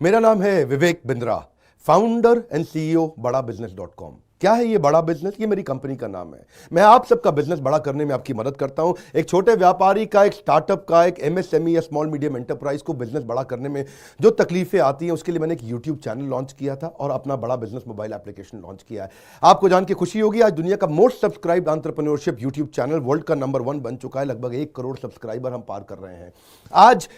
मेरा नाम है Vivek Bindra, founder and CEO बड़ा बिजनेस .com। क्या है ये बड़ा बिजनेस? ये मेरी कंपनी का नाम है। मैं आप सबका बिजनेस बड़ा करने में आपकी मदद करता हूं। एक छोटे व्यापारी का, एक स्टार्टअप का, एक एमएसएमई या स्मॉल मीडियम एंटरप्राइज को बिजनेस बड़ा करने में जो तकलीफें आती हैं, उसके लिए मैंने एक यूट्यूब चैनल लॉन्च किया था और अपना बड़ा बिजनेस मोबाइल एप्लीकेशन लॉन्च किया है। आपको जान के खुशी होगी, आज दुनिया का most subscribed entrepreneurship YouTube channel world का नंबर 1 बन चुका है। लगभग 1 करोड़ सब्सक्राइबर हम पार कर रहे हैं। आज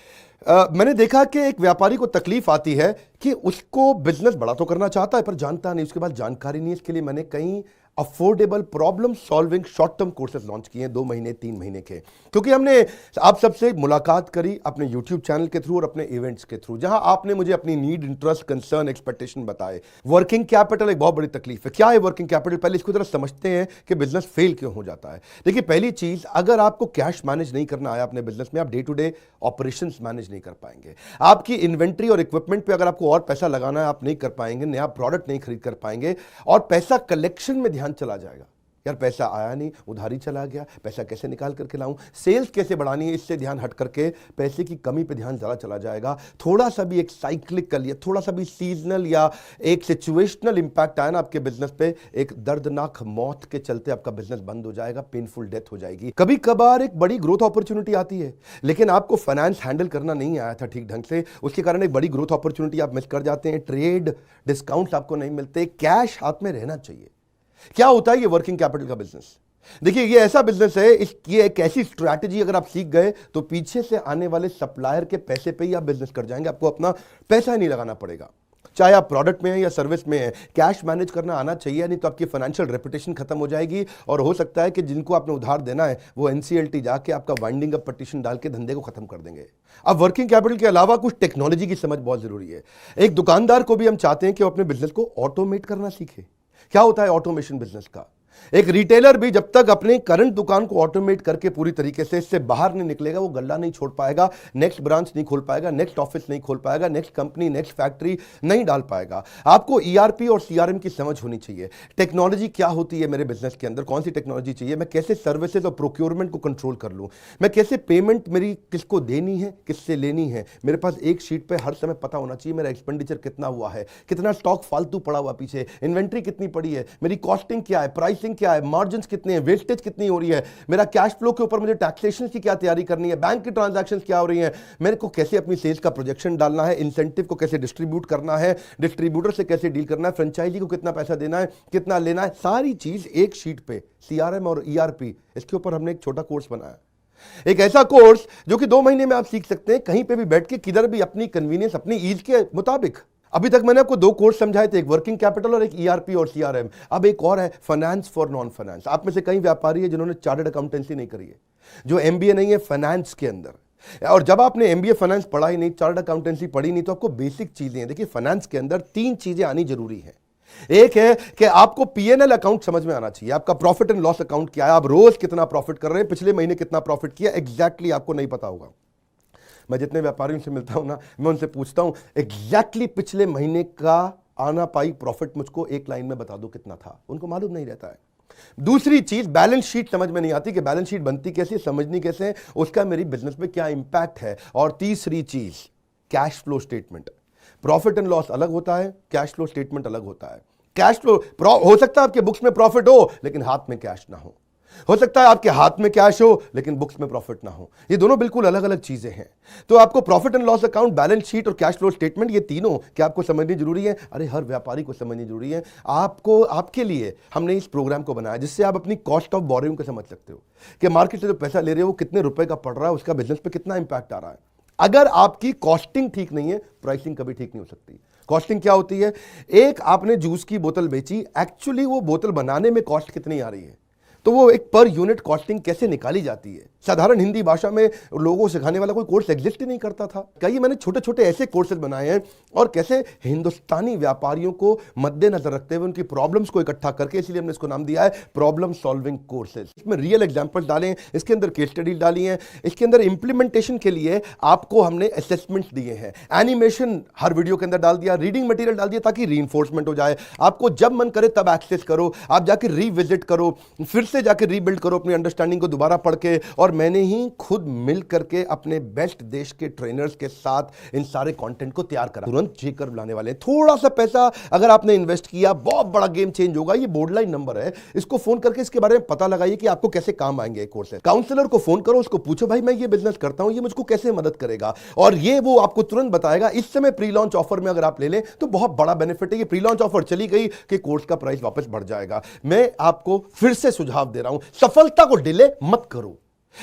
मैंने देखा कि एक व्यापारी को तकलीफ आती है कि उसको बिजनेस बड़ा तो करना चाहता है पर जानता नहीं, उसके पास जानकारी नहीं है। इसके लिए मैंने कई affordable problem solving short term courses launch किए हैं 2 महीने 3 महीने के, क्योंकि हमने आप सबसे मुलाकात करी अपने यूट्यूब चैनल के थ्रू और अपने इवेंट्स के थ्रू, जहां आपने मुझे अपनी नीड, इंटरेस्ट, कंसर्न, एक्सपेक्टेशन बताए। वर्किंग कैपिटल एक बहुत बड़ी तकलीफ है। क्या है वर्किंग कैपिटल? पहले इसको जरा समझते हैं कि बिजनेस फेल क्यों हो जाता है। देखिए, पहली चीज, अगर आपको कैश मैनेज नहीं करना आया अपने बिजनेस में, आप day to day operations manage नहीं कर पाएंगे। आपकी इन्वेंट्री और इक्विपमेंट पे अगर आपको और पैसा लगाना है, आप नहीं कर पाएंगे। नया प्रोडक्ट नहीं खरीद कर पाएंगे और पैसा कलेक्शन में ध्यान चला जाएगा। यार पैसा आया नहीं, उधारी चला गया, पैसा कैसे निकाल करके लाऊं, सेल्स कैसे बढ़ानी है, इससे ध्यान हट करके पैसे की कमी पे ध्यान ज़्यादा चला जाएगा। थोड़ा सा भी एक साइक्लिकल या थोड़ा सा भी सीजनल या एक सिचुएशनल इंपैक्ट आया ना आपके बिजनेस पे, एक दर्दनाक मौत के चलते आपका बिजनेस बंद हो जाएगा, पेनफुल डेथ हो जाएगी। कभी कभार एक बड़ी ग्रोथ अपॉर्चुनिटी आती है, लेकिन आपको फाइनेंस हैंडल करना नहीं आया था ठीक ढंग से, उसके कारण एक बड़ी ग्रोथ अपॉर्चुनिटी आप मिस कर जाते हैं। ट्रेड डिस्काउंट्स आपको नहीं मिलते, कैश हाथ में रहना चाहिए। क्या होता है ये वर्किंग कैपिटल का बिजनेस? देखिए, ये ऐसा बिजनेस है, ये एक ऐसी स्ट्रैटेजी अगर आप सीख गए तो पीछे से आने वाले सप्लायर के पैसे पे ही आप बिजनेस कर जाएंगे। आपको अपना पैसा ही नहीं लगाना पड़ेगा, चाहे आप प्रोडक्ट में है या सर्विस में है। कैश मैनेज करना आना चाहिए, नहीं तो आपकी फाइनेंशियल रेपुटेशन खत्म हो जाएगी और हो सकता है कि जिनको आपने उधार देना है वो एनसीएलटी जाके आपका वाइंडिंग अप पटिशन डाल के धंधे को खत्म कर देंगे। अब वर्किंग कैपिटल के अलावा कुछ टेक्नोलॉजी की समझ बहुत जरूरी है। एक दुकानदार को भी हम चाहते हैं कि वो अपने बिजनेस को ऑटोमेट करना सीखे। क्या होता है ऑटोमेशन बिजनेस का? एक रिटेलर भी जब तक अपने करंट दुकान को ऑटोमेट करके पूरी तरीके से इससे बाहर नहीं निकलेगा, वो गल्ला नहीं छोड़ पाएगा, नेक्स्ट ब्रांच नहीं खोल पाएगा, नेक्स्ट ऑफिस नहीं खोल पाएगा, नेक्स्ट कंपनी, नेक्स्ट फैक्ट्री नहीं डाल पाएगा। आपको ईआरपी और सीआरएम की समझ होनी चाहिए। टेक्नोलॉजी क्या होती है मेरे बिजनेस के अंदर, कौन सी टेक्नोलॉजी चाहिए, मैं कैसे सर्विसेज और प्रोक्योरमेंट को कंट्रोल कर लूं, मैं कैसे पेमेंट मेरी किसको देनी है, किससे लेनी है। मेरे पास एक शीट पे हर समय पता होना चाहिए मेरा एक्सपेंडिचर कितना हुआ है, कितना स्टॉक फालतू पड़ा हुआ पीछे, इन्वेंट्री कितनी पड़ी है, मेरी कॉस्टिंग क्या है, प्राइसिंग क्या है, मार्जिन कितने हैं, वेस्टेज कितनी हो रही है, मेरा कैश फ्लो के ऊपर मुझे टैक्सेशन की क्या तैयारी करनी है, बैंक की ट्रांजैक्शंस क्या हो रही हैं, मेरे को कैसे अपनी सेल्स का प्रोजेक्शन डालना है, इंसेंटिव को कैसे डिस्ट्रीब्यूट करना है, डिस्ट्रीब्यूटर से कैसे डील करना है, फ्रेंचाइजी को कितना पैसा देना है, कितना लेना है, सारी चीज एक शीट पे। सीआरएम और ईआरपी, इसके ऊपर हमने एक छोटा कोर्स बनाया, एक ऐसा कोर्स जो कि 2 महीने में आप सीख सकते हैं, कहीं पे भी बैठ के, किधर भी, अपनी कन्वीनियंस, अपनी ईज के मुताबिक। अभी तक मैंने आपको 2 कोर्स समझाए थे, एक वर्किंग कैपिटल और एक ईआरपी और सीआरएम। अब एक और है, फाइनेंस फॉर नॉन फाइनेंस। आप में से कई व्यापारी है जिन्होंने चार्टर्ड अकाउंटेंसी नहीं करी है, जो एमबीए नहीं है फाइनेंस के अंदर। और जब आपने एमबीए फाइनेंस पढ़ा ही नहीं, चार्टर्ड अकाउंटेंसी पढ़ी नहीं, तो आपको बेसिक चीजें हैं। देखिए, फाइनेंस के अंदर 3 चीजें आनी जरूरी है। एक है कि आपको पीएनएल अकाउंट समझ में आना चाहिए, आपका प्रॉफिट एंड लॉस अकाउंट क्या है, आप रोज कितना प्रॉफिट कर रहे हैं, पिछले महीने कितना प्रॉफिट किया, एग्जैक्टली आपको नहीं पता होगा। मैं जितने व्यापारियों से मिलता हूं ना, मैं उनसे पूछता हूं एग्जैक्टली पिछले महीने का आना पाई प्रॉफिट मुझको एक लाइन में बता दो कितना था, उनको मालूम नहीं रहता है। दूसरी चीज, बैलेंस शीट समझ में नहीं आती कि बैलेंस शीट बनती कैसे, समझनी कैसे, उसका मेरी बिजनेस पे क्या इंपैक्ट है। और तीसरी चीज, cash flow statement. Profit and loss अलग होता है, कैश फ्लो स्टेटमेंट अलग होता है। कैश फ्लो हो सकता है आपके बुक्स में प्रॉफिट हो लेकिन हाथ में कैश ना हो सकता है आपके हाथ में कैश हो लेकिन बुक्स में प्रॉफिट ना हो। ये दोनों बिल्कुल अलग अलग चीजें हैं। तो आपको profit and loss account, balance sheet और कैश फ्लो स्टेटमेंट, ये तीनों क्या आपको समझनी जरूरी है? अरे हर व्यापारी को समझनी जरूरी है। आपको, आपके लिए हमने इस प्रोग्राम को बनाया जिससे आप अपनी कॉस्ट ऑफ बोरोइंग को समझ सकते हो कि मार्केट से जो पैसा ले रहे हो वो कितने रुपए का पड़ रहा है, उसका बिजनेस पे कितना इंपैक्ट आ रहा है। अगर आपकी कॉस्टिंग ठीक नहीं है, प्राइसिंग कभी ठीक नहीं हो सकती। कॉस्टिंग क्या होती है? एक आपने जूस की बोतल बेची, एक्चुअली वो बोतल बनाने में कॉस्ट कितनी आ रही है, तो वो एक पर यूनिट कॉस्टिंग कैसे निकाली जाती है। साधारण हिंदी भाषा में लोगों को सिखाने वाला कोई कोर्स एग्जिस्ट ही नहीं करता था। कई मैंने छोटे छोटे ऐसे कोर्सेज बनाए हैं और कैसे हिंदुस्तानी व्यापारियों को मद्देनजर रखते हुए उनकी प्रॉब्लम्स को इकट्ठा करके, इसलिए हमने इसको नाम दिया है प्रॉब्लम सॉल्विंग कोर्सेज। इसमें रियल एग्जांपल्स डाले हैं, इसके अंदर केस स्टडी डाली हैं, इसके अंदर इंप्लीमेंटेशन के लिए आपको हमने असेसमेंट्स दिए हैं, एनिमेशन हर वीडियो के अंदर डाल दिया, रीडिंग मटेरियल डाल दिया ताकि रीइंफोर्समेंट हो जाए। आपको जब मन करे तब एक्सेस करो, आप जाके रिविजिट करो, फिर से जाके रीबिल्ड करो अपनी अंडरस्टैंडिंग को दोबारा पढ़ के। और मैंने ही खुद मिल करके अपने बेस्ट देश के ट्रेनर्स के साथ इन सारे कंटेंट को तैयार करा। तुरंत जी कर्व लाने वाले हैं। थोड़ा सा पैसा अगर आपने इन्वेस्ट किया, बहुत बड़ा गेम चेंज होगा। ये बोर्डलाइन नंबर है, इसको फोन करके इसके बारे में पता लगाइए कि आपको कैसे काम आएंगे कोर्स है। काउंसलर को फोन करो, उसको पूछो भाई मैं ये बिजनेस करता हूं, ये मुझको कैसे मदद करेगा, और ये वो आपको तुरंत बताएगा। इस समय प्री लॉन्च ऑफर में अगर आप ले लें तो बहुत बड़ा बेनिफिट है। ये प्री लॉन्च ऑफर चली गई कि कोर्स का प्राइस वापस बढ़ जाएगा। मैं आपको फिर से सुझाव दे रहा हूं, सफलता को डिले मत करो।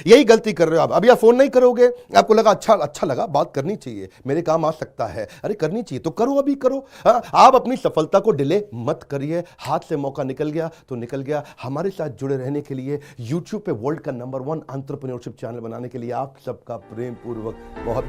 यही गलती कर रहे हो आप। अभी आप फोन नहीं करोगे, आपको लगा अच्छा लगा, बात करनी चाहिए, मेरे काम आ सकता है, अरे करनी चाहिए तो करो, अभी करो। आप अपनी सफलता को डिले मत करिए। हाथ से मौका निकल गया तो निकल गया। हमारे साथ जुड़े रहने के लिए, यूट्यूब पे वर्ल्ड का नंबर 1 एंटरप्रेन्योरशिप चैनल बनाने के लिए आप सबका प्रेम पूर्वक बहुत